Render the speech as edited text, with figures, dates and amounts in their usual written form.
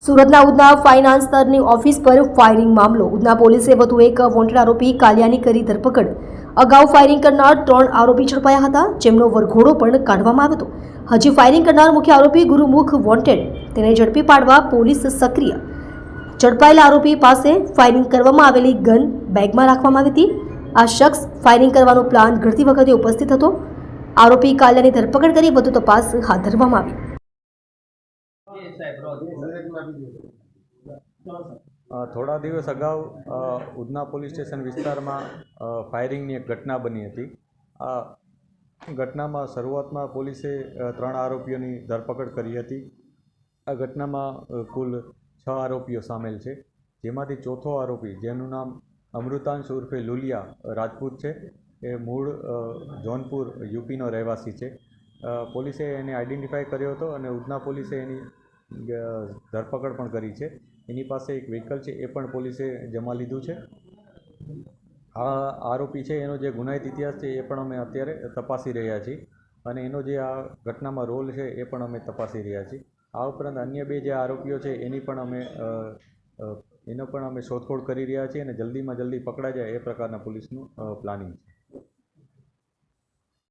સુરતના ઉધના ફાઇનાન્સરની ઓફિસ પર ફાયરિંગ મામલો. ઉધના પોલીસે વધુ એક વોન્ટેડ આરોપી કાલિયાની કરી ધરપકડ. અગાઉ ફાયરિંગ કરનાર 3 આરોપી ઝડપાયા હતા, જેમનો વરઘોડો પણ કાઢવામાં આવ્યો હતો. હજી ફાયરિંગ કરનાર મુખ્ય આરોપી ગુરુમુખ વોન્ટેડ, તેને ઝડપી પાડવા પોલીસ સક્રિય. ઝડપાયેલા આરોપી પાસે ફાયરિંગ કરવામાં આવેલી ગન બેગમાં રાખવામાં આવી હતી. આ શખ્સ ફાયરિંગ કરવાનો પ્લાન ઘડતી વખતે ઉપસ્થિત હતો. આરોપી કાલિયાની ધરપકડ કરી વધુ તપાસ હાથ ધરવામાં આવી. થોડા દિવસ અગાઉ ઉધના પોલીસ સ્ટેશન વિસ્તારમાં ફાયરિંગની એક ઘટના બની હતી. આ ઘટનામાં શરૂઆતમાં પોલીસે 3 આરોપીઓની ધરપકડ કરી હતી. આ ઘટનામાં કુલ 6 આરોપીઓ સામેલ છે, જેમાંથી ચોથો આરોપી, જેનું નામ અમૃતાંશ ઉર્ફે લુલિયા રાજપૂત છે, એ મૂળ જોનપુર યુપીનો રહેવાસી છે. પોલીસે એને આઈડેન્ટિફાઈ કર્યો હતો અને ઉધના પોલીસે એની ધરપકડ પણ કરી છે. એની પાસે એક વ્હીકલ છે, એ પણ પોલીસે જમા લીધું છે. આ આરોપી છે, એનો જે ગુનાહિત ઇતિહાસ છે એ પણ અમે અત્યારે તપાસી રહ્યા છીએ અને એનો જે આ ઘટનામાં રોલ છે એ પણ અમે તપાસી રહ્યા છીએ. આ ઉપરાંત અન્ય 2 જે આરોપીઓ છે એનો પણ અમે શોધખોળ કરી રહ્યા છીએ અને જલ્દીમાં જલ્દી પકડાઈ જાય એ પ્રકારના પોલીસનું પ્લાનિંગ છે.